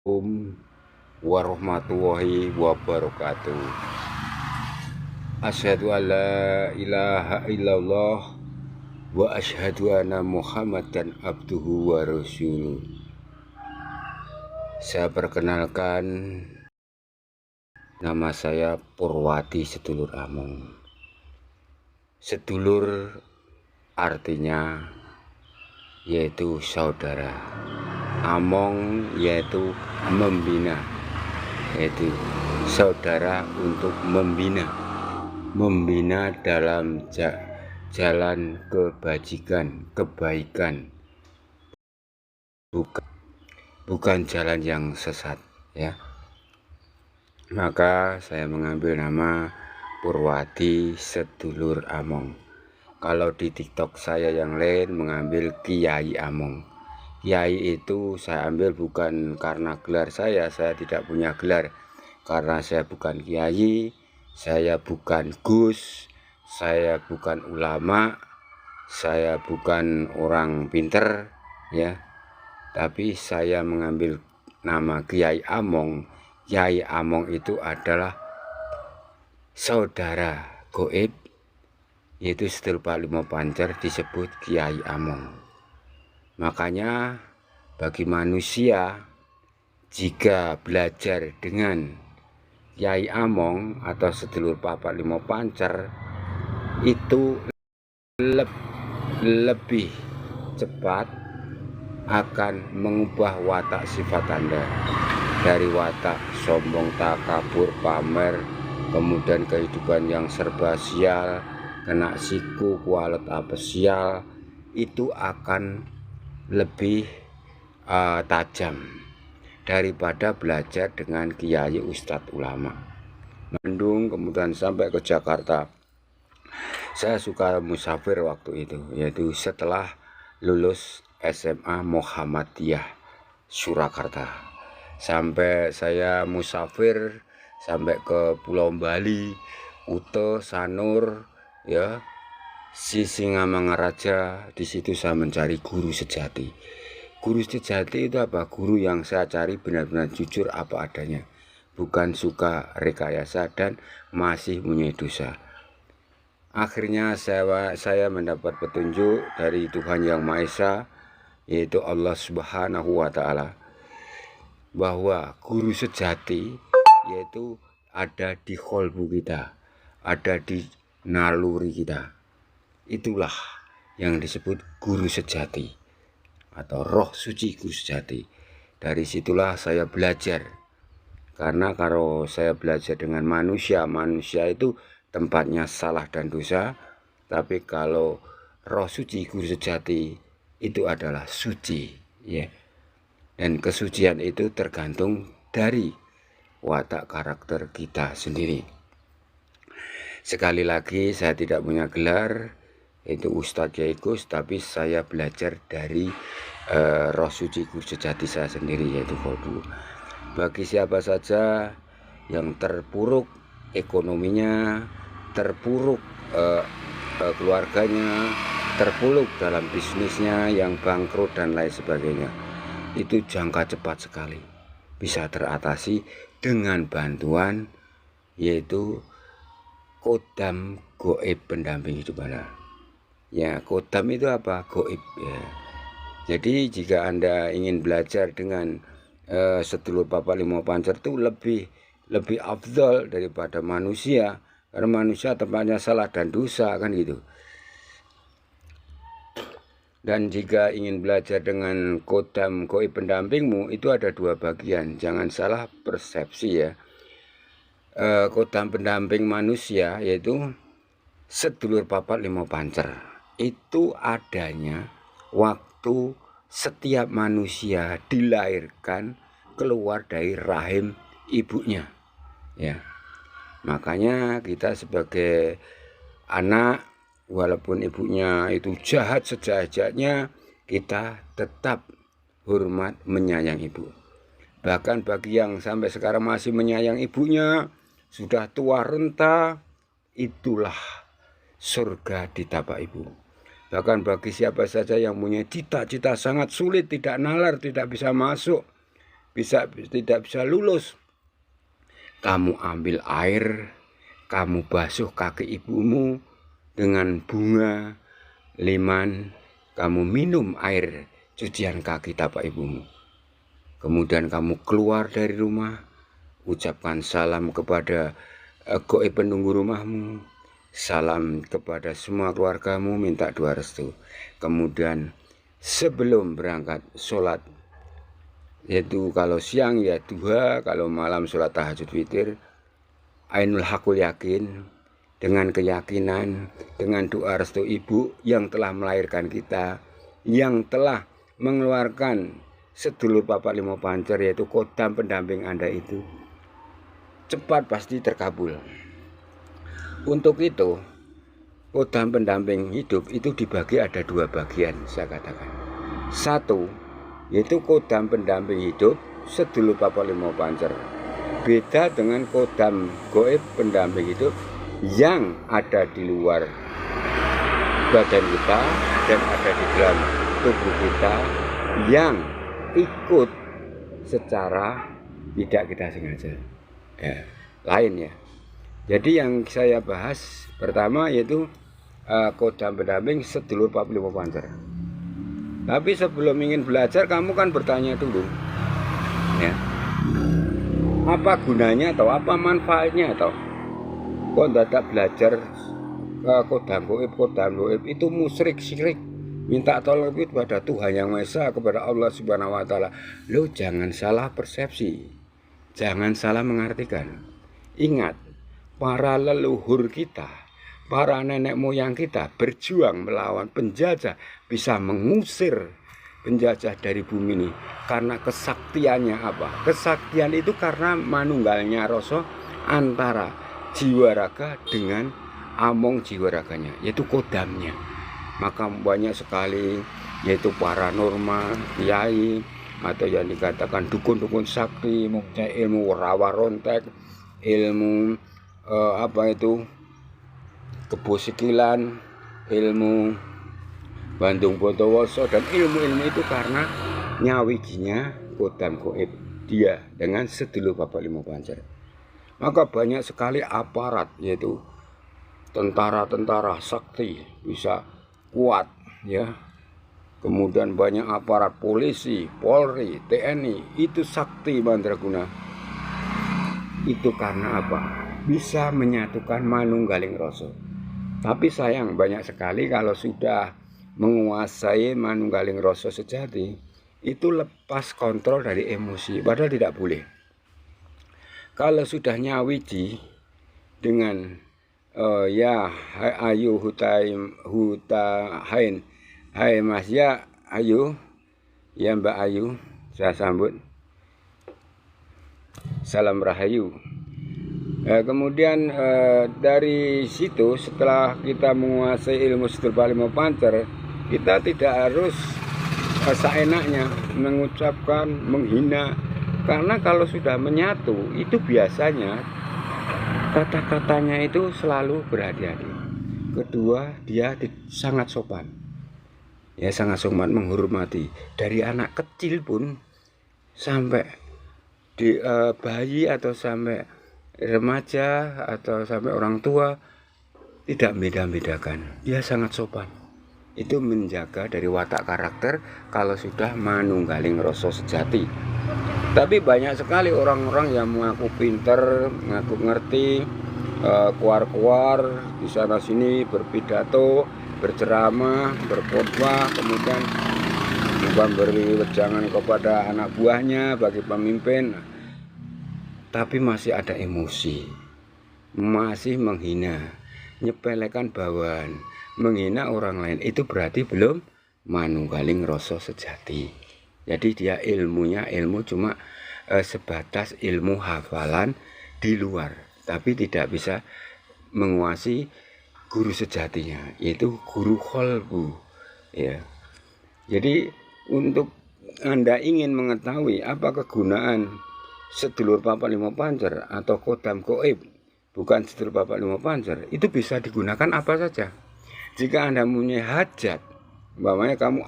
Assalamualaikum warahmatullahi wabarakatuh. Asyhadu an la ilaha illallah wa asyhadu anna Muhammadan abduhu wa rasuluh. Saya perkenalkan, nama saya Purwati Sedulur Among. Sedulur artinya yaitu saudara. Among yaitu membina, yaitu saudara untuk membina dalam jalan kebaikan, bukan jalan yang sesat, ya. Maka saya mengambil nama Purwati Sedulur Among. Kalau di TikTok saya yang lain mengambil Kiai Among. Kiai itu saya ambil bukan karena gelar saya tidak punya gelar. Karena saya bukan kiai, saya bukan gus, saya bukan ulama, saya bukan orang pinter, ya. Tapi saya mengambil nama Kiai Among. Kiai Among itu adalah saudara goib, yaitu Sedulur Pak Limo Pancer disebut Kiai Among. Makanya bagi manusia, jika belajar dengan Kiai Among atau Sedulur Papat Limo Pancer, itu lebih cepat akan mengubah watak sifat Anda dari watak sombong, takabur, pamer, kemudian kehidupan yang serba sial, kena siku, kualet apesial, itu akan lebih tajam daripada belajar dengan kiai ustadz ulama. Bandung kemudian sampai ke Jakarta. Saya suka musafir waktu itu, yaitu setelah lulus SMA Muhammadiyah Surakarta. Sampai saya musafir sampai ke Pulau Bali, Ute, Sanur, ya, Sisingamangaraja. Di situ saya mencari guru sejati. Guru sejati itu apa? Guru yang saya cari benar-benar jujur apa adanya, bukan suka rekayasa dan masih punya dosa. Akhirnya saya mendapat petunjuk dari Tuhan Yang Maha Esa, yaitu Allah Subhanahu wa Ta'ala, bahwa guru sejati yaitu ada di kolbu kita, ada di naluri kita. Itulah yang disebut guru sejati atau roh suci guru sejati. Dari situlah saya belajar. Karena kalau saya belajar dengan manusia itu tempatnya salah dan dosa. Tapi kalau roh suci guru sejati itu adalah suci, ya. Dan kesucian itu tergantung dari watak karakter kita sendiri. Sekali lagi, saya tidak punya gelar, itu Ustadz Kiai Gus, tapi saya belajar dari roh suci guru sejati saya sendiri, yaitu Khodu. Bagi siapa saja yang terpuruk ekonominya, terpuruk keluarganya, terpuruk dalam bisnisnya yang bangkrut dan lain sebagainya, itu jangka cepat sekali bisa teratasi dengan bantuan, yaitu kodam goib pendamping hidup Anda. Ya, kodam itu apa? Goib, ya. Jadi jika Anda ingin belajar dengan Sedulur Papat Limo Pancer itu lebih afdol daripada manusia, karena manusia tempatnya salah dan dosa, kan gitu. Dan jika ingin belajar dengan kodam goib pendampingmu, itu ada dua bagian, jangan salah persepsi, ya. Kodam pendamping manusia yaitu Sedulur Papat Limo Pancer, itu adanya waktu setiap manusia dilahirkan keluar dari rahim ibunya, ya. Makanya kita sebagai anak, walaupun ibunya itu jahat sejahat-jahatnya, kita tetap hormat menyayang ibu. Bahkan bagi yang sampai sekarang masih menyayang ibunya, sudah tua renta, itulah surga di tapak ibu. Bahkan bagi siapa saja yang punya cita-cita sangat sulit, tidak nalar, tidak bisa masuk, tidak bisa lulus. Kamu ambil air, kamu basuh kaki ibumu dengan bunga liman, kamu minum air cucian kaki tapak ibumu. Kemudian kamu keluar dari rumah, ucapkan salam kepada goib penunggu rumahmu, salam kepada semua keluargamu, minta doa restu. Kemudian sebelum berangkat sholat, yaitu kalau siang ya duha, kalau malam sholat tahajud witir, ainul hakul yakin, dengan keyakinan, dengan doa restu ibu yang telah melahirkan kita, yang telah mengeluarkan sedulur papat lima pancer, yaitu kodam pendamping Anda itu, cepat pasti terkabul. Untuk itu, kodam pendamping hidup itu dibagi ada 2 bagian, saya katakan. 1, yaitu kodam pendamping hidup sedulur papat lima pancer. Beda dengan kodam goib pendamping hidup yang ada di luar badan kita dan ada di dalam tubuh kita, yang ikut secara tidak kita sengaja, ya, lain ya. Jadi yang saya bahas pertama yaitu kodam pendamping sedulur papat lima pancer. Tapi sebelum ingin belajar, kamu kan bertanya dulu, ya, apa gunanya atau apa manfaatnya, atau kok tidak belajar kodam goib itu musyrik, syirik, minta tolong kepada Tuhan Yang Maha Esa, kepada Allah Subhanahu wa Ta'ala. Lo jangan salah persepsi, jangan salah mengartikan. Ingat, para leluhur kita, para nenek moyang kita berjuang melawan penjajah, bisa mengusir penjajah dari bumi ini karena kesaktiannya. Apa? Kesaktian itu karena manunggalnya rasa antara jiwa raga dengan among jiwa raganya, yaitu kodamnya. Maka banyak sekali yaitu paranormal, kiai, atau yang dikatakan dukun-dukun sakti, mempunyai ilmu rawa rontek, ilmu kebo sikilan, ilmu Bandung Bontowoso, dan ilmu-ilmu itu karena nyawijinya kodam goib dia dengan sedulur papat lima pancer. Maka banyak sekali aparat, yaitu tentara-tentara sakti bisa kuat, ya. Kemudian banyak aparat polisi, Polri, TNI, itu sakti mandraguna. Itu karena apa? Bisa menyatukan manunggaling rasa. Tapi sayang, banyak sekali kalau sudah menguasai manunggaling rasa sejati, itu lepas kontrol dari emosi, padahal tidak boleh. Kalau sudah nyawiji dengan ya ayu hain, hai Mas, ya Ayu, ya Mbak Ayu, saya sambut, salam rahayu. Kemudian dari situ, setelah kita menguasai ilmu sedulur papat lima pancer, kita tidak harus seenaknya mengucapkan, menghina, karena kalau sudah menyatu itu biasanya kata-katanya itu selalu berhati-hati. Kedua, dia sangat sopan, ya, sangat sopan, menghormati. Dari anak kecil pun sampai di bayi atau sampai remaja atau sampai orang tua, tidak beda-bedakan. Dia sangat sopan. Itu menjaga dari watak karakter kalau sudah manunggaling rasa sejati. Tapi banyak sekali orang-orang yang mengaku pinter, mengaku ngerti, kuar-kuar di sana sini, berpidato, berceramah, berkhotbah, kemudian memberi wejangan kepada anak buahnya bagi pemimpin, tapi masih ada emosi, masih menghina, nyepelekan bawaan, menghina orang lain. Itu berarti belum manunggaling rasa sejati. Jadi dia ilmunya cuma sebatas ilmu hafalan di luar, tapi tidak bisa menguasai guru sejatinya, yaitu guru kholbu, ya. Jadi untuk Anda ingin mengetahui apa kegunaan sedulur papat lima pancer atau kodam goib, bukan sedulur papat lima pancer, itu bisa digunakan apa saja. Jika Anda punya hajat, umpamanya kamu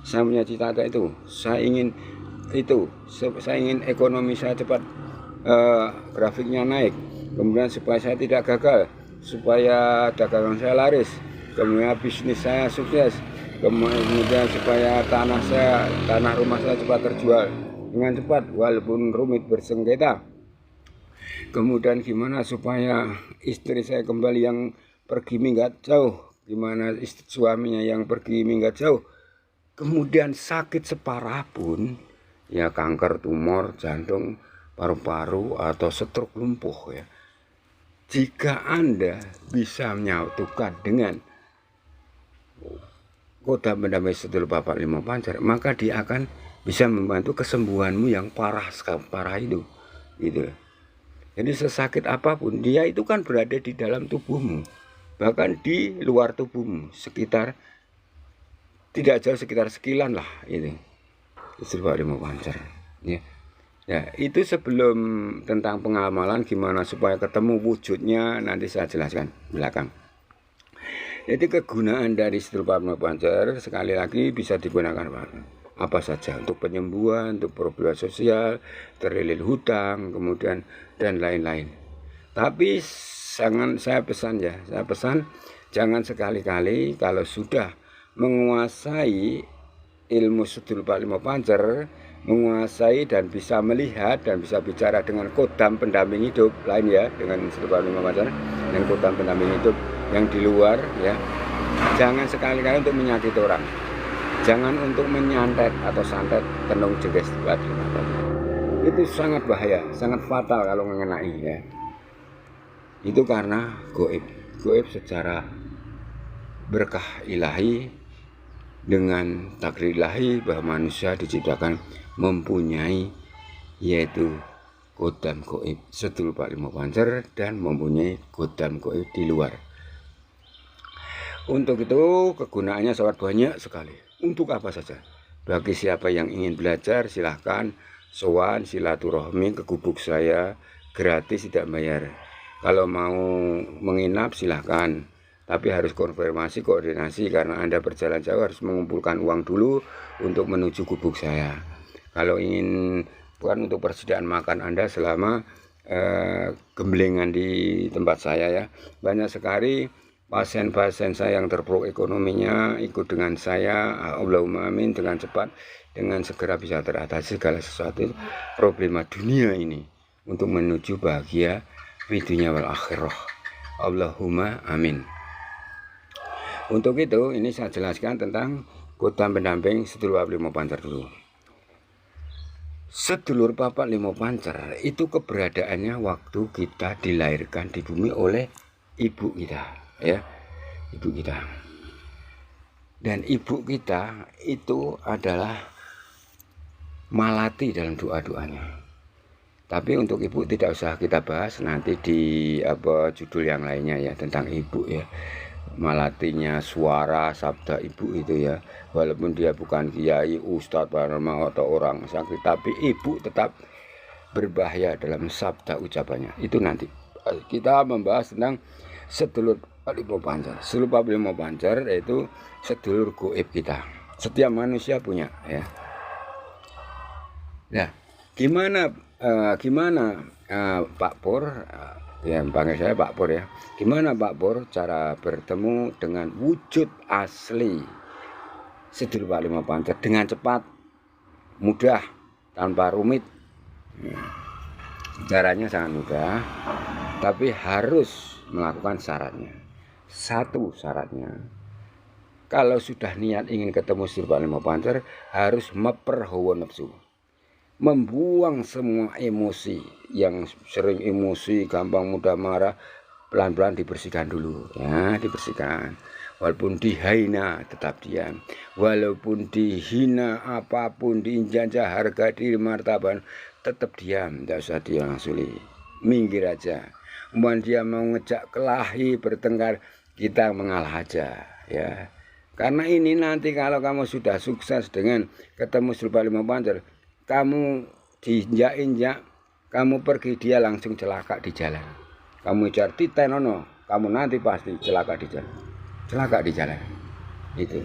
saya punya cita-cita itu, saya ingin itu saya ingin ekonomi saya cepat grafiknya naik, kemudian supaya saya tidak gagal, supaya dagangan saya laris, kemudian bisnis saya sukses, kemudian supaya tanah rumah saya cepat terjual dengan cepat walaupun rumit bersengketa. Kemudian gimana supaya istri saya kembali yang pergi minggat jauh, gimana suaminya yang pergi minggat jauh. Kemudian sakit separah pun, ya kanker, tumor, jantung, paru-paru atau stroke lumpuh ya. Jika Anda bisa menyatukan dengan kodam pendamping sedulur Bapak Lima Pancar, maka dia akan bisa membantu kesembuhanmu yang parah itu, gitu. Jadi sesakit apapun dia itu kan berada di dalam tubuhmu, bahkan di luar tubuhmu, sekitar tidak jauh, sekitar sekilan lah itu. Sedulur Bapak Lima Pancar. Ya. Ya, itu sebelum tentang pengamalan gimana supaya ketemu wujudnya nanti saya jelaskan belakang. Jadi kegunaan dari sedulur Bapak Lima Pancar sekali lagi bisa digunakan apa saja, untuk penyembuhan, untuk problem sosial, terlilit hutang, kemudian dan lain-lain. Tapi saya pesan jangan sekali-kali kalau sudah menguasai ilmu sedulur Bapak Lima Pancar, menguasai dan bisa melihat dan bisa bicara dengan kodam pendamping hidup lain ya, dengan sedulur Bapak Lima Pancar dan kodam pendamping hidup yang di luar ya. Jangan sekali-kali untuk menyakiti orang. Jangan untuk menyantet atau santet tenung jeges batu. Itu sangat bahaya, sangat fatal kalau mengenai ya. Itu karena goib secara berkah ilahi dengan takdir ilahi bahwa manusia diciptakan mempunyai yaitu kodam goib sedulur Bapak Lima Pancar dan mempunyai kodam goib di luar. Untuk itu kegunaannya sangat banyak sekali. Untuk apa saja? Bagi siapa yang ingin belajar silahkan sowan silaturahmi ke gubuk saya gratis, tidak bayar. Kalau mau menginap silahkan, tapi harus konfirmasi koordinasi karena Anda berjalan jauh harus mengumpulkan uang dulu untuk menuju gubuk saya. Kalau ingin bukan untuk persediaan makan Anda selama gemblengan di tempat saya ya, banyak sekali pasien-pasien saya yang terpuruk ekonominya ikut dengan saya, Allahumma amin, dengan cepat, dengan segera bisa teratasi segala sesuatu problema dunia ini untuk menuju bahagia di dunia wal akhirah. Allahumma amin. Untuk itu ini saya jelaskan tentang kodam pendamping sedulur Bapak Lima Pancar dulu. Sedulur Bapak Lima Pancar itu keberadaannya waktu kita dilahirkan di bumi oleh ibu kita. Ya, ibu kita, dan ibu kita itu adalah malati dalam doa-doanya. Tapi untuk ibu tidak usah kita bahas, nanti di judul yang lainnya ya tentang ibu ya. Malatinya suara sabda ibu itu ya, walaupun dia bukan kiai, ustadz, paranormal atau orang sakti, tapi ibu tetap berbahaya dalam sabda ucapannya. Itu nanti kita membahas tentang sedulur Bapak Lima Pancar. Sedulur Bapak Lima Pancar yaitu sedulur goib kita. Setiap manusia punya ya. Nah, gimana Pak Pur, ya panggil saya Pak Pur ya. Gimana Pak Pur cara bertemu dengan wujud asli sedulur Bapak Lima Pancar dengan cepat, mudah, tanpa rumit? Caranya sangat mudah, tapi harus melakukan syaratnya. Satu syaratnya, kalau sudah niat ingin ketemu sedulur Bapak Lima Pancar, harus meper hawa nafsu, membuang semua emosi yang sering emosi, gampang mudah marah, pelan-pelan dibersihkan dulu ya, dibersihkan. Walaupun dihina tetap diam, walaupun dihina apapun, diinjak harga diri martabat, tetap diam, tidak usah dia langsung minggir aja. Kemudian dia mau ngejak kelahi, bertengkar, kita mengalah aja ya. Karena ini nanti kalau kamu sudah sukses dengan ketemu sedulur Bapak Lima Pancar, kamu diinjak-injak, kamu pergi, dia langsung celaka di jalan. Kamu ujar titenono, kamu nanti pasti celaka di jalan. Celaka di jalan. Itu.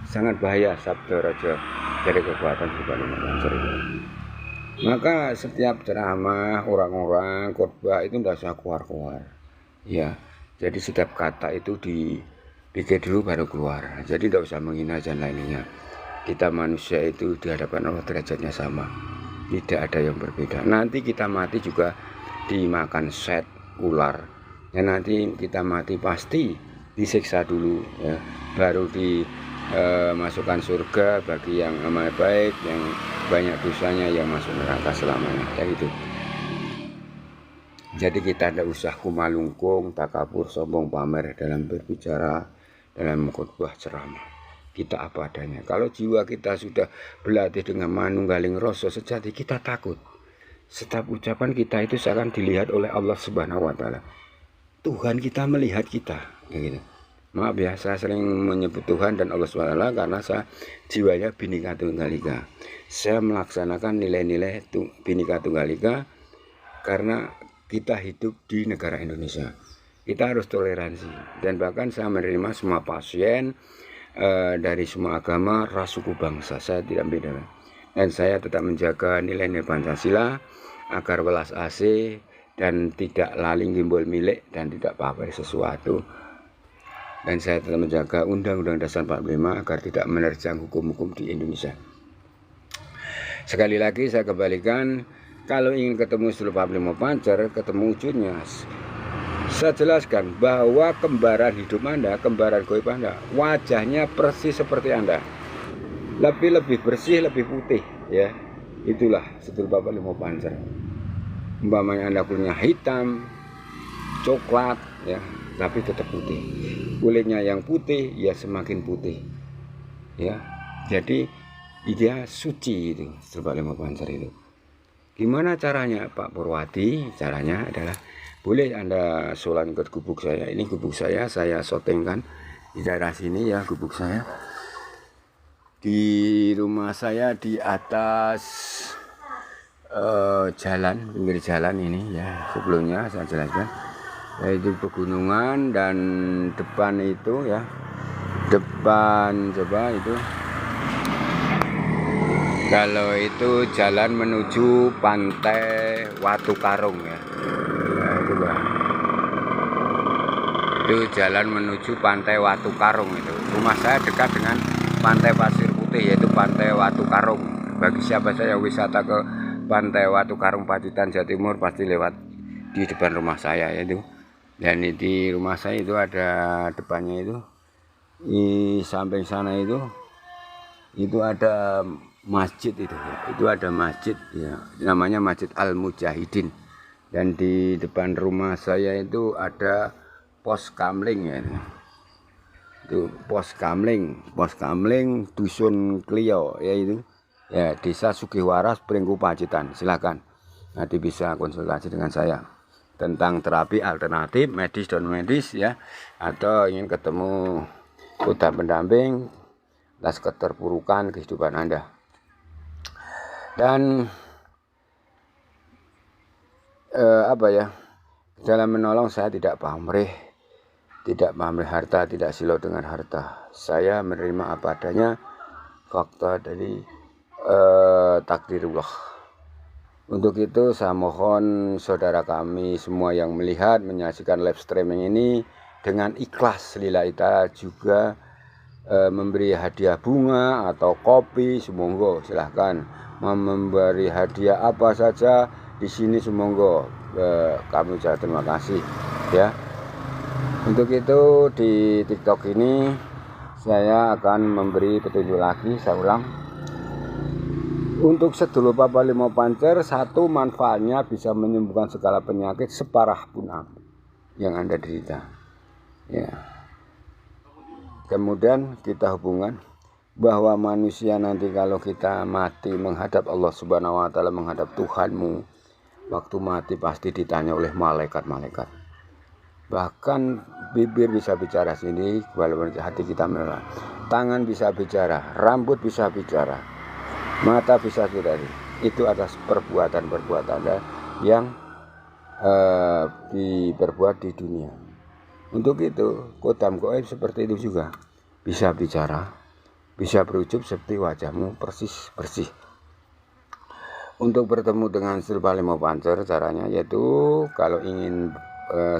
sangat bahaya sabda raja dari kekuatan Subhanallah Banjar itu. Maka setiap ceramah orang-orang khotbah itu tidak usah keluar-keluar, ya. Jadi setiap kata itu dipikir dulu baru keluar. Jadi tidak usah menghina dan lainnya. Kita manusia itu di hadapan Allah derajatnya sama, tidak ada yang berbeda. Nanti kita mati juga dimakan set ular. Ya nanti kita mati pasti disiksa dulu, ya. Baru dimasukkan surga bagi yang amal baik, yang banyak dosanya yang masuk neraka selamanya, kayak gitu. Jadi kita tidak usah kumalungkung, takabur, sombong, pamer dalam berbicara, dalam khotbah ceramah. Kita apa adanya. Kalau jiwa kita sudah berlatih dengan manunggaling rasa sejati, kita takut. Setiap ucapan kita itu seakan dilihat oleh Allah Subhanahu wa Ta'ala. Tuhan kita melihat kita, kayak gitu. Maaf ya, saya sering menyebut Tuhan dan Allah SWT karena saya jiwanya Bhinneka Tunggal Ika. Saya melaksanakan nilai-nilai Bhinneka Tunggal Ika karena kita hidup di negara Indonesia. Kita harus toleransi, dan bahkan saya menerima semua pasien dari semua agama, ras, suku, bangsa. Saya tidak beda. Dan saya tetap menjaga nilai-nilai Pancasila agar welas asih dan tidak laling gimbal milik dan tidak pamer sesuatu. Dan saya tetap menjaga Undang-Undang Dasar 45 agar tidak menerjang hukum-hukum di Indonesia. Sekali lagi saya kembalikan, kalau ingin ketemu seluruh Panglima Pancer, ketemu wujudnya. Saya jelaskan bahwa kembaran hidup Anda, kembaran goib Anda, wajahnya persis seperti Anda. Lebih bersih, lebih putih, ya. Itulah seluruh Panglima Pancer. Umpamanya Anda kulitnya hitam, coklat, ya, tapi tetap putih. Kulitnya yang putih, ya semakin putih, ya. Jadi dia suci itu, Panglima Pancer itu. Gimana caranya, Pak Purwadi? Caranya adalah boleh Anda sholat ke gubuk saya. Ini gubuk saya syutingkan di daerah sini, ya, gubuk saya. Di rumah saya di atas jalan, pinggir jalan ini, ya. Sebelumnya saya jelaskan, yaitu pegunungan, dan depan itu, ya, depan coba itu, kalau itu jalan menuju pantai Watu Karung, ya. Nah, itu jalan menuju pantai Watu Karung itu. Rumah saya dekat dengan pantai Pasir Putih, yaitu pantai Watu Karung. Bagi siapa saya wisata ke pantai Watu Karung Pacitan Jawa Timur pasti lewat di depan rumah saya, yaitu. Dan di rumah saya itu ada depannya itu, di samping sana itu ada masjid itu, ya. Itu ada masjid, ya, namanya Masjid Al Mujahidin. Dan di depan rumah saya itu ada pos kamling, ya. Itu pos kamling Dusun Klio, ya, itu, ya, Desa Sugihwaras, Pringku Pacitan. Silakan nanti bisa konsultasi dengan saya tentang terapi alternatif medis dan medis, ya, atau ingin ketemu kota pendamping atas keterpurukan kehidupan Anda. Dan apa ya, dalam menolong saya tidak pamrih harta, tidak silau dengan harta. Saya menerima apa adanya, fakta dari takdirullah. Untuk itu saya mohon saudara kami semua yang melihat, menyaksikan live streaming ini dengan ikhlas lillahi ta'ala, juga memberi hadiah bunga atau kopi, semoga silahkan memberi hadiah apa saja di sini, semoga kami ucapkan terima kasih, ya. Untuk itu di TikTok ini saya akan memberi petunjuk lagi, saya ulang. Untuk sedulur Panglima Pancer, satu, manfaatnya bisa menyembuhkan segala penyakit separah pun yang Anda derita, ya. Kemudian kita hubungan bahwa manusia nanti kalau kita mati menghadap Allah Subhanahu wa Ta'ala, menghadap Tuhanmu, waktu mati pasti ditanya oleh malaikat-malaikat. Bahkan bibir bisa bicara sini, walaupun hati kita menolak. Tangan bisa bicara, rambut bisa bicara, mata bisa bicara. Itu atas perbuatan-perbuatan yang diperbuat di dunia. Untuk itu kodam goib seperti itu juga bisa bicara, bisa berujub seperti wajahmu persis bersih. Untuk bertemu dengan Sri Palemo Pancer caranya yaitu kalau ingin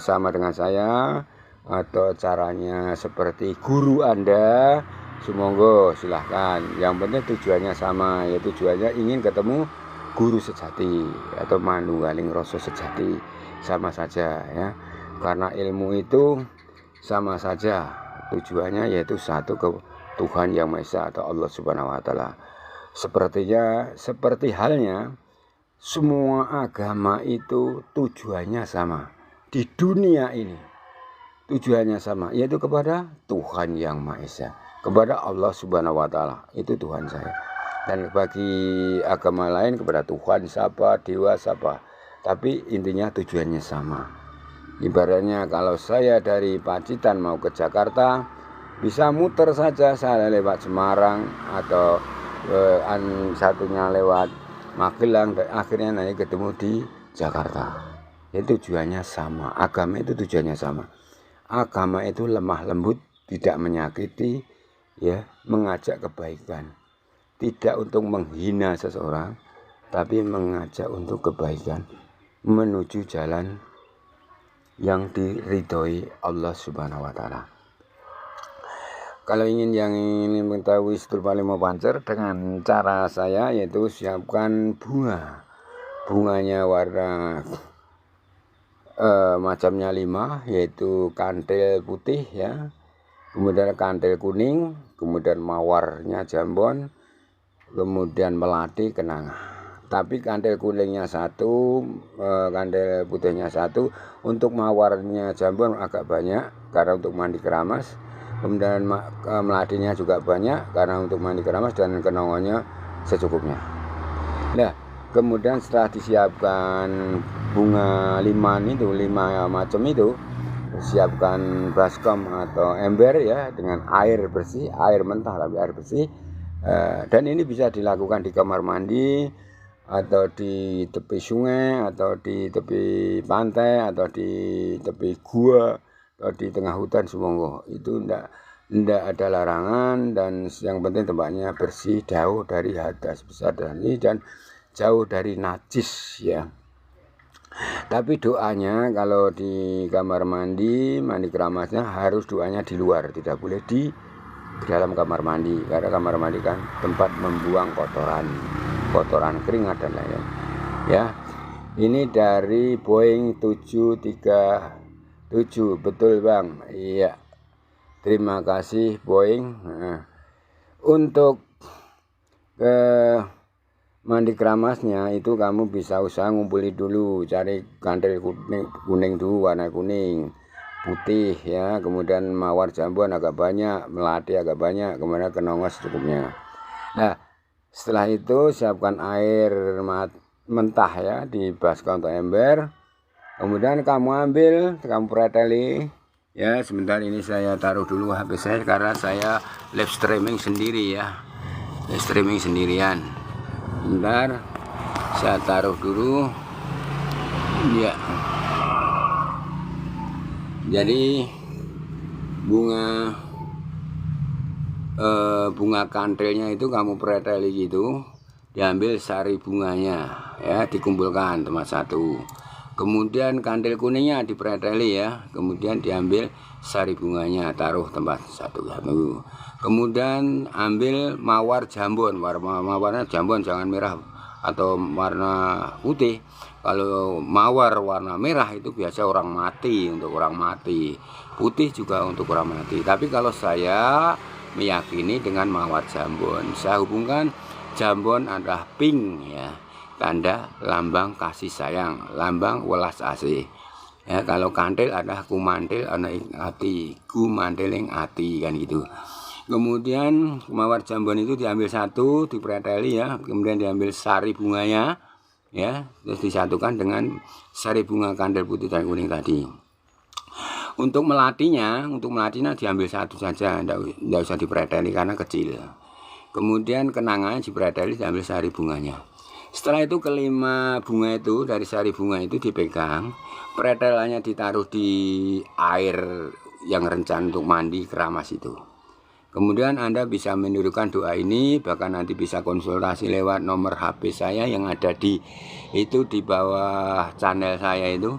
sama dengan saya atau caranya seperti guru Anda, sumonggo silahkan. Yang penting tujuannya sama, yaitu tujuannya ingin ketemu guru sejati atau manunggaling rasa sejati, sama saja ya. Karena ilmu itu sama saja tujuannya, yaitu satu ke Tuhan Yang Maha Esa atau Allah Subhanahu wa taala. Seperti halnya semua agama itu tujuannya sama di dunia ini, tujuannya sama, yaitu kepada Tuhan Yang Maha Esa, kepada Allah Subhanahu wa taala. Itu Tuhan saya. Dan bagi agama lain kepada Tuhan siapa, dewa siapa, tapi intinya tujuannya sama. Ibaratnya kalau saya dari Pacitan mau ke Jakarta, bisa muter saja, saya lewat Semarang atau satunya lewat Magelang, dan akhirnya nanti ketemu di Jakarta. Itu tujuannya sama. Agama itu tujuannya sama. Agama itu lemah lembut, tidak menyakiti, ya, mengajak kebaikan. Tidak untuk menghina seseorang, tapi mengajak untuk kebaikan, menuju jalan yang diridhoi Allah Subhanahu wa taala. Kalau yang ingin mengetahui Sri Palemo Pancer dengan cara saya, yaitu siapkan bunganya warna macamnya 5, yaitu kantil putih ya, kemudian kantil kuning, kemudian mawarnya jambon, kemudian melati kenanga. Tapi kantil kuningnya 1, kantil putihnya 1, untuk mawarnya jambon agak banyak karena untuk mandi keramas. Kemudian melatinya juga banyak karena untuk mandi keramas, dan kenongonya secukupnya. Nah, kemudian setelah disiapkan bunga 5 macam itu, siapkan baskom atau ember ya, dengan air bersih, air mentah tapi air bersih. Dan ini bisa dilakukan di kamar mandi atau di tepi sungai atau di tepi pantai atau di tepi gua atau di tengah hutan, sumonggo. Itu ndak ada larangan, dan yang penting tempatnya bersih, jauh dari hadas besar dan jauh dari najis ya. Tapi doanya kalau di kamar mandi keramasnya harus doanya di luar, tidak boleh di dalam kamar mandi, karena kamar mandi kan tempat membuang kotoran keringat dan lain-lain ya. Ini dari Boeing 737, betul Bang? Iya, terima kasih Boeing. Untuk mandi keramasnya itu kamu bisa usaha ngumpuli dulu, cari kantil kuning dulu, warna kuning putih ya, kemudian mawar jambon agak banyak, melati agak banyak, kemudian kenongos secukupnya. Nah, setelah itu siapkan air mentah ya di baskom atau ember, kemudian kamu preteli ya. Sebentar, ini saya taruh dulu HP saya karena saya live streaming sendiri ya, live streaming sendirian. Bentar, saya taruh dulu ya. Jadi bunga kantilnya itu kamu preteli gitu, diambil sari bunganya ya, dikumpulkan tempat satu. Kemudian kantil kuningnya dipreteli ya, kemudian diambil sari bunganya, taruh tempat satu. Kemudian ambil mawar jambon, mawarnya jambon, jangan merah atau warna putih. Kalau mawar warna merah itu biasa orang mati, untuk orang mati. Putih juga untuk orang mati. Tapi kalau saya meyakini dengan mawar jambon, saya hubungkan jambon adalah pink ya, tanda lambang kasih sayang, lambang welas asih. Ya, kalau kantil adalah kumantil ana ing ati, kumantil ing ati kan gitu. Kemudian mawar jambon itu diambil satu, dipreteli ya, kemudian diambil sari bunganya ya, terus disatukan dengan sari bunga kantil putih dan kuning tadi. Untuk melatinya diambil satu saja, tidak usah dipreteli karena kecil. Kemudian kenangannya dipreteli, diambil sari bunganya. Setelah itu kelima bunga itu, dari sari bunga itu dipegang, pretelannya ditaruh di air yang rencan untuk mandi keramas itu. Kemudian Anda bisa menirukan doa ini, bahkan nanti bisa konsultasi lewat nomor HP saya yang ada di bawah channel saya itu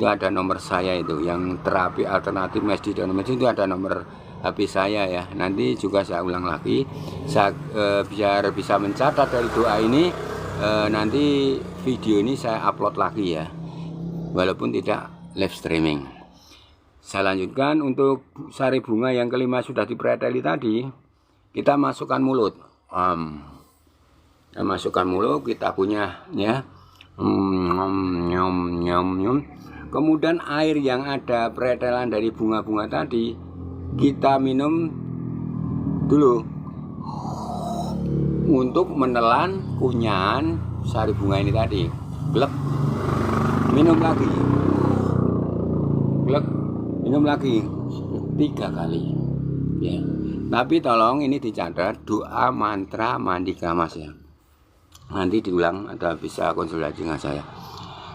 ada nomor saya itu yang terapi alternatif Masjid itu ada nomor HP saya ya. Nanti juga saya ulang lagi, biar bisa mencatat dari doa ini. Nanti video ini saya upload lagi ya, walaupun tidak live streaming. Saya lanjutkan untuk sari bunga yang kelima sudah dipreteli tadi. Kita masukkan mulut. Kita masukkan mulut, kita punya ya. Kemudian air yang ada pretelan dari bunga-bunga tadi kita minum dulu untuk menelan kunyahan sari bunga ini tadi. Glek. Minum lagi. Glek. Minum lagi 3 kali ya. Tapi tolong ini dicatat doa mantra mandi keramas ya. Nanti diulang atau bisa konsultasi dengan saya.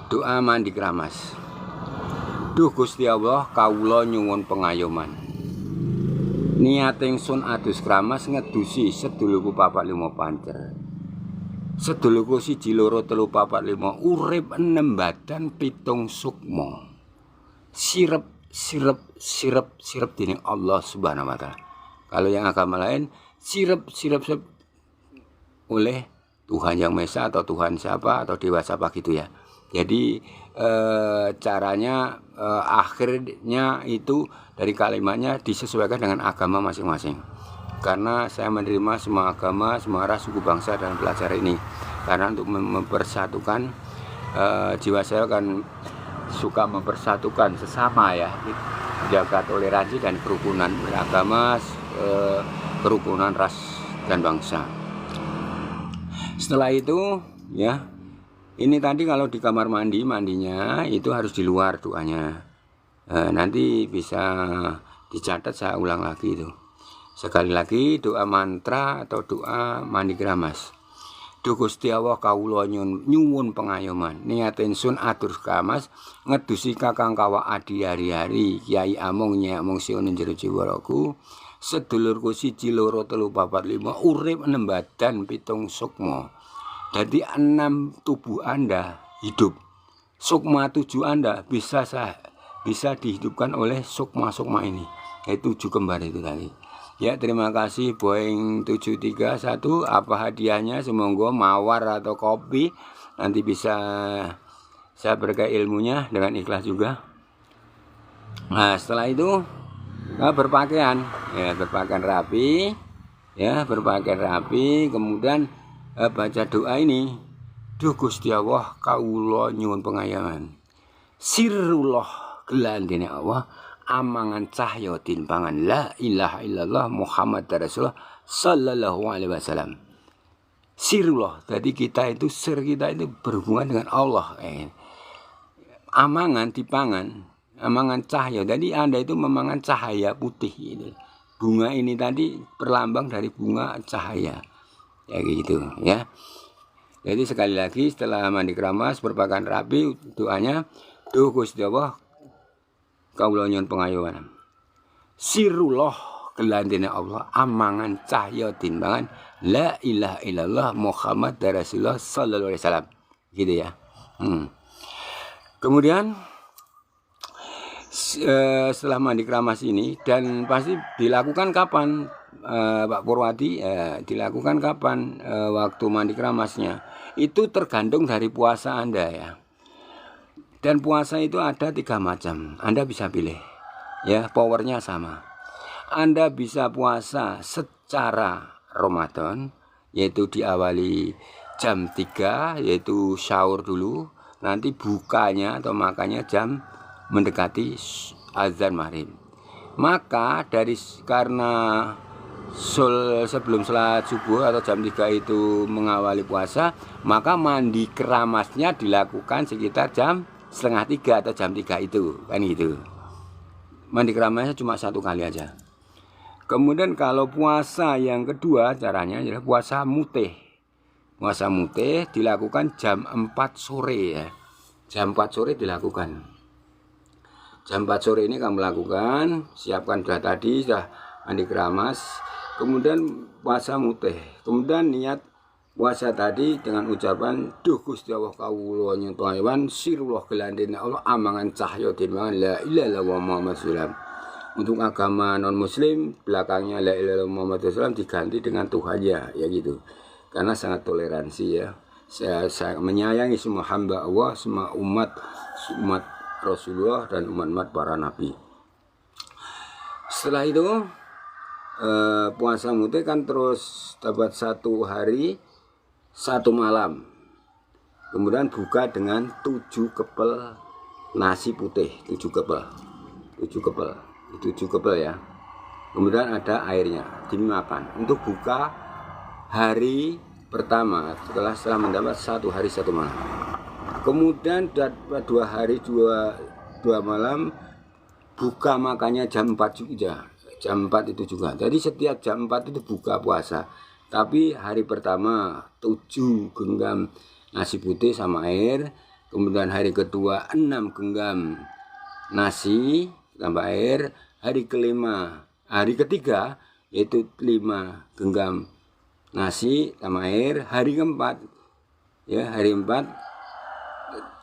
Doa mandi keramas. Duh Gusti Allah, kawula nyuwun pengayoman. Niat ingsun adus keramas ngedusi sedulurku 45 pancer. Sedulurku 1 2 3 4 5 urip 6 badan 7 sukma. Sirep dening Allah Subhanahu wa taala. Kalau yang agama lain sirep oleh Tuhan Yang Maha Esa atau Tuhan siapa atau dewa siapa gitu ya. Jadi caranya akhirnya itu dari kalimatnya disesuaikan dengan agama masing-masing. Karena saya menerima semua agama, semua ras, suku, bangsa dan belajar ini. Karena untuk mempersatukan jiwa saya kan suka mempersatukan sesama ya, jaga toleransi dan kerukunan beragama, kerukunan ras dan bangsa. Setelah itu ya, ini tadi kalau di kamar mandinya itu harus di luar doanya. Nanti bisa dicatat, saya ulang lagi itu. Sekali lagi doa mantra atau doa mandi keramas. Duh Gusti Allah kawula nyuwun pengayoman. Niat ingsun atur keramas ngedusi kakang kawa adi hari-hari Kiai Among Nyai Among Sion jero jiwaraku. Sedulurku 1 2 3 4 5 urip 6 badan 7 sukma. Jadi 6 tubuh Anda hidup. Sukma 7 Anda bisa dihidupkan oleh sukma-sukma ini. Yaitu 7 kembar itu tadi. Ya, terima kasih Boeing 731. Apa hadiahnya? Semoga mawar atau kopi. Nanti bisa saya berkah ilmunya dengan ikhlas juga. Nah, setelah itu berpakaian. Ya, berpakaian rapi. Ya, berpakaian rapi. Kemudian baca doa ini. Duh Gusti Allah kawula nyuwun pengayoman. Sirrullah gelandene Allah amangan cahya timpangan la ilaha illallah Muhammad Rasulullah sallallahu alaihi wasallam. Sirullah, jadi kita itu berhubungan dengan Allah. Amangan timpangan, amangan cahya. Jadi Anda itu memangan cahaya putih gitu. Bunga ini tadi perlambang dari bunga cahaya. Ya gitu ya. Jadi sekali lagi setelah mandi keramas berpakaian rapi doanya, duh Gusti Allah kawula nyuwun pengayoman. Sirullah gelandene Allah amangan cahya timbangan la ilaha illallah Muhammad Rasulullah sallallahu alaihi wasallam. Gitu ya. Kemudian setelah mandi keramas ini, dan pasti dilakukan kapan Pak Purwadi, dilakukan kapan waktu mandi keramasnya, itu tergantung dari puasa Anda ya. Dan puasa itu ada 3 macam, Anda bisa pilih ya, powernya sama. Anda bisa puasa secara Ramadan, yaitu diawali jam 3, yaitu sahur dulu, nanti bukanya atau makannya jam mendekati azan maghrib. Maka karena sebelum sholat subuh atau jam 3 itu mengawali puasa, maka mandi keramasnya dilakukan sekitar jam 2:30 atau jam 3 itu, kan gitu. Mandi keramasnya cuma 1 kali aja. Kemudian kalau puasa yang kedua caranya adalah puasa mutih. Puasa mutih dilakukan jam 4 sore ya. Jam 4 sore dilakukan. Jam 4 sore ini kamu lakukan, siapkan sudah tadi, sudah mandi keramas, kemudian puasa mutih, kemudian niat puasa tadi dengan ucapan duh Gusti Allah kawula nyuwun pangayoman sirullah gelandene Allah amangan cahya timbangan la ilaha illallah Muhammad sallam. Untuk agama non muslim belakangnya la ilaha illallah Muhammad sallam diganti dengan Tuhan ya gitu. Karena sangat toleransi ya. Saya menyayangi semua hamba Allah, semua umat Rasulullah dan umat para nabi. Setelah itu puasa mutih kan terus dapat 1 hari 1 malam, kemudian buka dengan 7 kepel nasi putih, 7 kepel ya, kemudian ada airnya dimakan untuk buka hari pertama setelah mendapat 1 hari 1 malam. Kemudian dapat 2 hari 2 malam buka makannya jam 4 juga, jam 4 itu juga. Jadi setiap jam 4 itu buka puasa. Tapi hari pertama 7 genggam nasi putih sama air, kemudian hari kedua 6 genggam nasi tambah air, hari ketiga yaitu 5 genggam nasi sama air, hari keempat ya, hari 4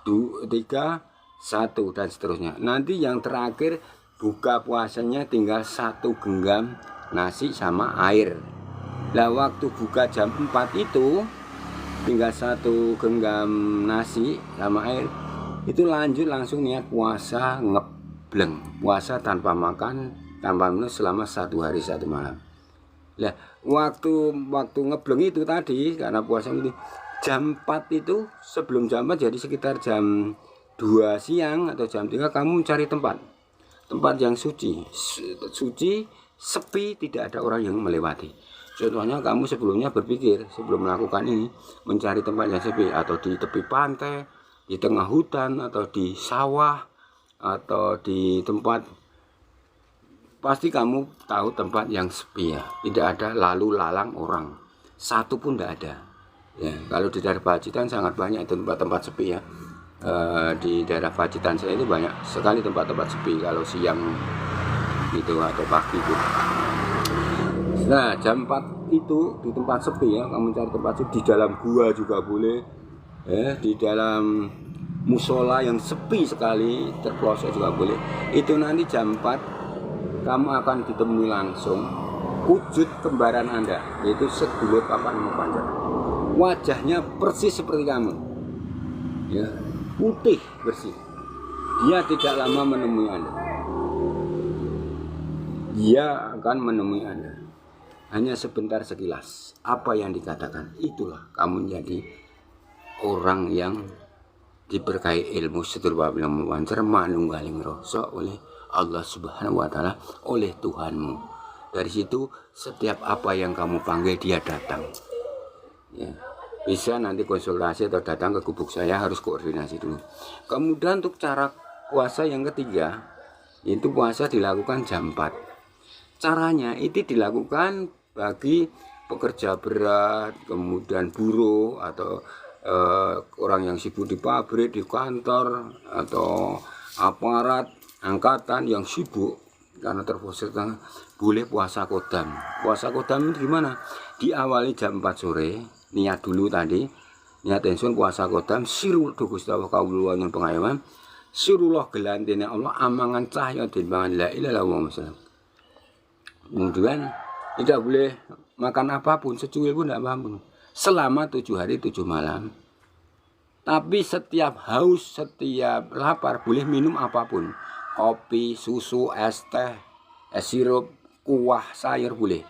2 3 1 dan seterusnya. Nanti yang terakhir buka puasanya tinggal 1 genggam nasi sama air. Lah waktu buka jam 4 itu tinggal 1 genggam nasi sama air, itu lanjut langsung niat puasa ngebleng, puasa tanpa makan tanpa minum selama 1 hari 1 malam. Lah waktu ngebleng itu tadi karena puasa itu jam 4 itu, sebelum jam 4 jadi sekitar jam 2 siang atau jam 3 kamu mencari tempat yang suci, sepi, tidak ada orang yang melewati. Contohnya kamu sebelumnya berpikir sebelum melakukan ini mencari tempat yang sepi, atau di tepi pantai, di tengah hutan, atau di sawah, atau di tempat, pasti kamu tahu tempat yang sepi ya, tidak ada lalu lalang orang, satu pun tidak ada ya. Kalau di daerah Pacitan sangat banyak itu tempat-tempat sepi ya. Di daerah Pacitan saya itu banyak sekali tempat-tempat sepi kalau siang itu atau pagi itu. Nah jam 4 itu di tempat sepi ya, kamu cari tempat sepi, di dalam gua juga boleh ya, di dalam musola yang sepi sekali terpelosok juga boleh. Itu nanti jam 4 kamu akan ditemui langsung wujud kembaran Anda, yaitu sedulur papan panjang. Wajahnya persis seperti kamu ya, putih bersih. Dia tidak lama menemui Anda, dia akan menemui Anda hanya sebentar sekilas. Apa yang dikatakan itulah kamu menjadi orang yang diberkahi ilmu sedulur papan pancer manunggaling rasa oleh Allah Subhanahu wa taala, oleh Tuhanmu. Dari situ setiap apa yang kamu panggil dia datang ya. Bisa nanti konsultasi atau datang ke gubuk saya, harus koordinasi dulu. Kemudian untuk cara puasa yang ketiga, itu puasa dilakukan jam 4. Caranya itu dilakukan bagi pekerja berat, kemudian buruh, atau orang yang sibuk di pabrik, di kantor, atau aparat angkatan yang sibuk karena terfokusir, boleh puasa kodam. Puasa kodam itu gimana? Diawali jam 4 sore, niat dulu tadi, niat insun puasa kodam, sirul Gusti Allah kawula nyuwun pangayoman, sirullah gelantene Allah amangan cahya timbangan la ilaha illallah. Kemudian tidak boleh makan apapun, secuil pun tidak apa-apa, selama 7 hari 7 malam. Tapi setiap haus, setiap lapar boleh minum apapun, kopi, susu, es teh, es sirup, kuah, sayur boleh.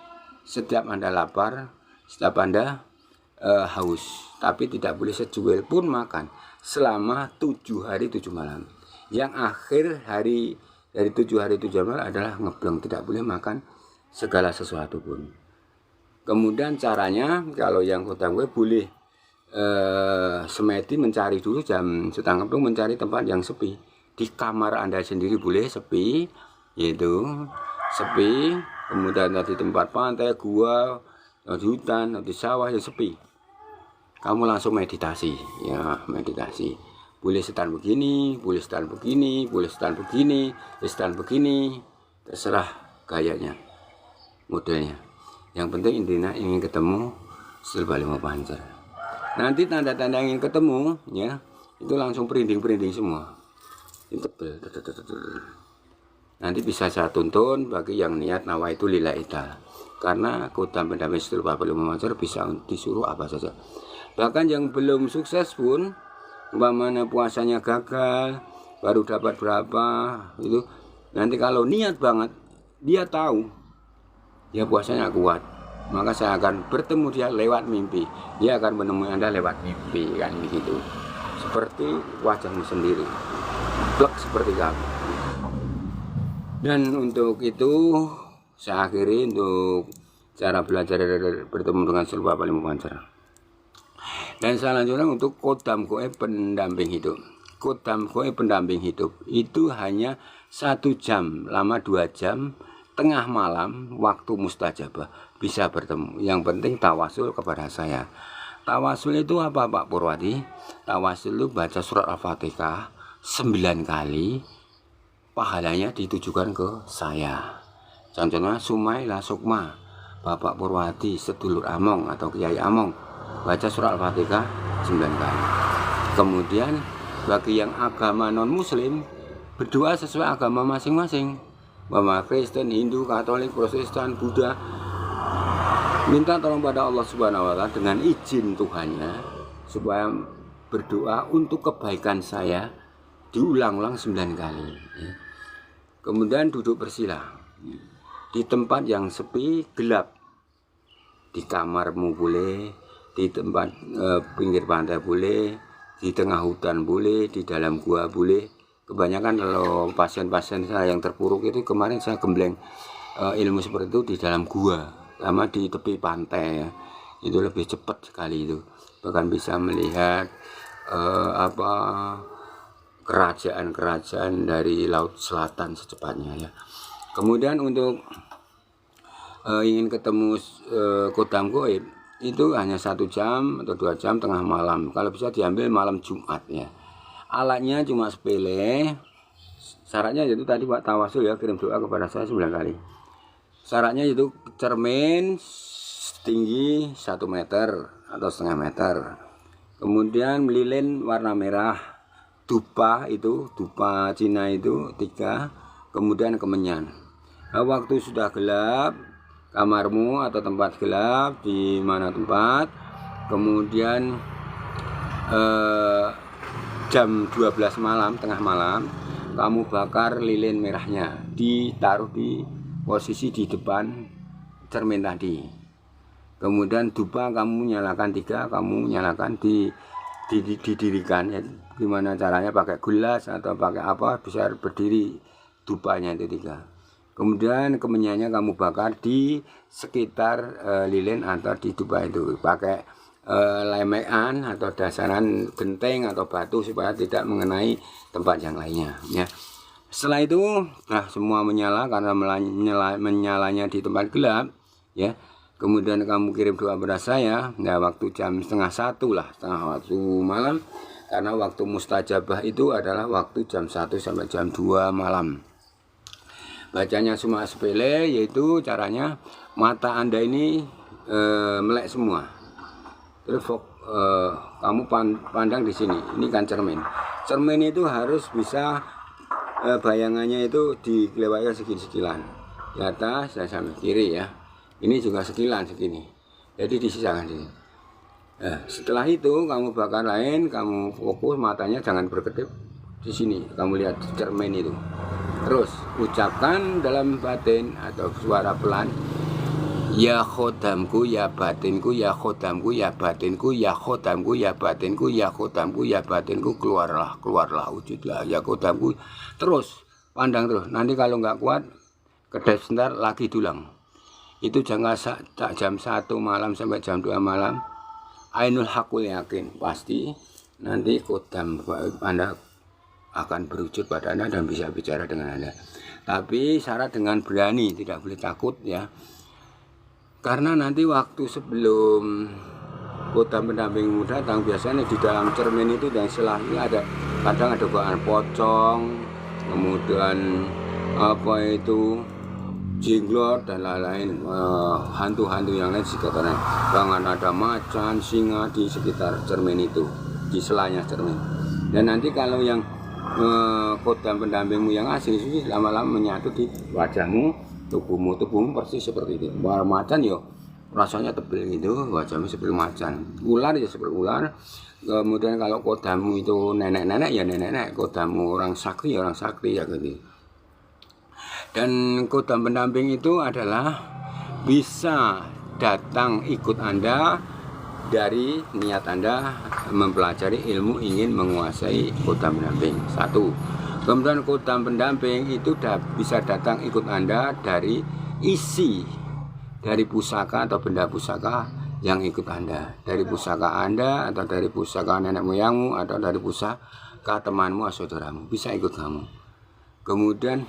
Setiap Anda lapar, setiap Anda haus, tapi tidak boleh secuil pun makan selama 7 hari 7 malam. Yang akhir hari dari 7 hari 7 malam adalah ngebleng, tidak boleh makan segala sesuatu pun. Kemudian caranya kalau yang kodam gue boleh semedi mencari dulu jam setengah ngebleng, mencari tempat yang sepi. Di kamar Anda sendiri boleh sepi, yaitu sepi. Kemudian di tempat pantai, gua, di hutan, di sawah yang sepi, kamu langsung meditasi ya, meditasi. Boleh setan begini, boleh setan begini, boleh setan begini, setan begini, terserah gayanya. modelnya. Yang penting intinya ingin ketemu Sedulur Bali Pancer. Nanti tanda-tanda ingin ketemu ya, itu langsung perinding-perinding semua. Ini tebel. Nanti bisa saya tuntun bagi yang niat nawaitu lillahi ta'ala. Karena kodam pendamping Sedulur Bali Pancer bisa disuruh apa saja. Bahkan yang belum sukses pun, umpamanya puasanya gagal, baru dapat berapa, itu nanti kalau niat banget, dia tahu, ya puasanya kuat, maka saya akan bertemu dia lewat mimpi. Dia akan menemui Anda lewat mimpi, kan begitu. Seperti wajahmu sendiri, plek seperti kamu. Dan untuk itu saya akhiri untuk cara belajar bertemu dengan Sedulur Bali Pancer. Dan selanjutnya untuk kodam goib pendamping hidup. Kodam goib pendamping hidup itu hanya 1 jam, lama 2 jam, tengah malam, waktu mustajabah bisa bertemu. Yang penting tawasul kepada saya. Tawasul itu apa Pak Purwadi? Tawasul itu baca surat Al-Fatihah 9 kali, pahalanya ditujukan ke saya. Contohnya Sumaila Sukma, Bapak Purwadi, Sedulur Among atau Kiai Among, baca surat Al-Fatihah 9 kali. Kemudian bagi yang agama non-muslim, berdoa sesuai agama masing-masing. Bahwa Kristen, Hindu, Katolik, Protestan, Buddha, minta tolong pada Allah Subhanahu wa Ta'ala dengan izin Tuhannya supaya berdoa untuk kebaikan saya diulang-ulang 9 kali. Kemudian duduk bersila di tempat yang sepi, gelap. Di kamarmu boleh, di tempat pinggir pantai boleh, di tengah hutan boleh, di dalam gua boleh. Kebanyakan kalau pasien-pasien saya yang terpuruk itu kemarin saya gembleng ilmu seperti itu di dalam gua, sama di tepi pantai ya. Itu lebih cepat sekali itu. Bahkan bisa melihat kerajaan-kerajaan dari laut selatan secepatnya ya. Kemudian untuk ingin ketemu kodam goib itu hanya 1 jam atau 2 jam tengah malam. Kalau bisa diambil malam Jumat ya. Alatnya cuma sepele. Syaratnya itu tadi Pak tawasul ya, kirim doa kepada saya 9 kali. Syaratnya itu cermin tinggi 1 meter atau setengah meter. Kemudian lilin warna merah, dupa Cina itu 3, kemudian kemenyan. Nah, waktu sudah gelap, kamarmu atau tempat gelap di mana tempat, kemudian jam 12 malam, tengah malam, kamu bakar lilin merahnya, ditaruh di posisi di depan cermin tadi. Kemudian dupa kamu nyalakan 3, kamu nyalakan didirikan ya. Gimana caranya, pakai gelas atau pakai apa, bisa berdiri dupanya itu 3. Kemudian kemenyannya kamu bakar di sekitar lilin atau di dupa itu, pakai lemekan atau dasaran genteng atau batu supaya tidak mengenai tempat yang lainnya ya. Setelah itu semua menyala karena menyalanya di tempat gelap ya. Kemudian kamu kirim doa pada saya, nah waktu jam setengah 1 lah, setengah 1 malam, karena waktu mustajabah itu adalah waktu jam 1 sampai jam 2 malam. Bacanya cuma sepele, yaitu caranya mata Anda ini melek semua. Terus kamu pandang di sini, ini kan cermin. Cermin itu harus bisa bayangannya itu dilewatkan sekilan di atas dan sampai kiri ya. Ini juga sekilan segini, jadi disisakan sini. Nah, setelah itu kamu bakar lain, kamu fokus matanya jangan berkedip di sini. Kamu lihat cermin itu. Terus ucapkan dalam batin atau suara pelan, ya khodamku ya batinku, ya khodamku ya batinku, ya khodamku ya batinku, ya khodamku ya batinku, keluarlah wujudlah ya khodamku. Terus pandang terus. Nanti kalau nggak kuat, kedap sebentar lagi dulang. Itu jangan jam 1 malam sampai jam 2 malam. Ainul hakul yakin pasti nanti kodam Anda akan berwujud pada Anda dan bisa bicara dengan Anda. Tapi syarat dengan berani, tidak boleh takut ya. Karena nanti waktu sebelum kodam pendampingmu datang, biasanya di dalam cermin itu dan setelahnya ada kadang ada bahan pocong, kemudian jenglot dan lain-lain, hantu-hantu yang lain sekitarnya. Jangan ada macan, singa di sekitar cermin itu, di selanya cermin. Dan nanti kalau yang kodam pendampingmu yang asli itu lama-lama menyatu di wajahmu, tubuhmu persis seperti itu. Macan yo rasanya tebal gitu, wajahmu seperti macan. Ular ya seperti ular. Kemudian kalau kodammu itu nenek-nenek ya nenek-nenek, kodammu orang sakti ya gitu. Dan kodam pendamping itu adalah bisa datang ikut Anda dari niat Anda mempelajari ilmu ingin menguasai kodam pendamping. Satu. Kemudian kodam pendamping itu bisa datang ikut Anda dari isi dari pusaka atau benda pusaka yang ikut Anda, dari pusaka Anda atau dari pusaka nenek moyangmu atau dari pusaka temanmu atau saudaramu, bisa ikut kamu. Kemudian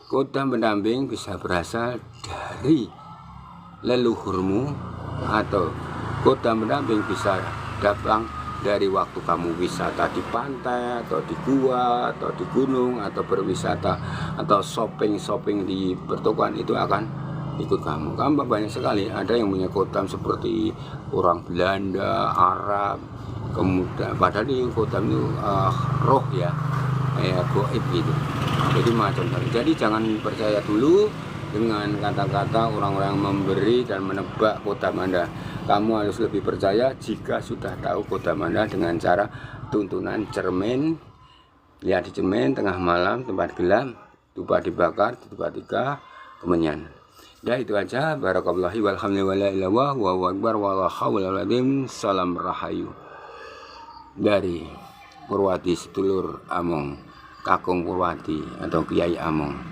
kodam pendamping bisa berasal dari leluhurmu, atau kodam pendamping bisa datang dari waktu kamu wisata di pantai atau di gua atau di gunung atau berwisata atau shopping di pertokoan, itu akan ikut kamu. Kamu banyak sekali, ada yang punya kodam seperti orang Belanda, Arab, kemudian padahal ini kodam itu roh ya, goib gitu. Jadi macam sekali. Jadi jangan percaya dulu dengan kata-kata orang-orang memberi dan menebak kodam Anda. Kamu harus lebih percaya jika sudah tahu kodam Anda dengan cara tuntunan cermin. Lihat di cermin tengah malam, tempat gelap, tuba dibakar, tuba 3, kemenyan. Ya itu aja. Barakallahu walhamdulillahi wa huwa akbar wa la haula wala quwwata. Salam rahayu dari Purwati sedulur Among, Kakung Purwati atau Kiai Among.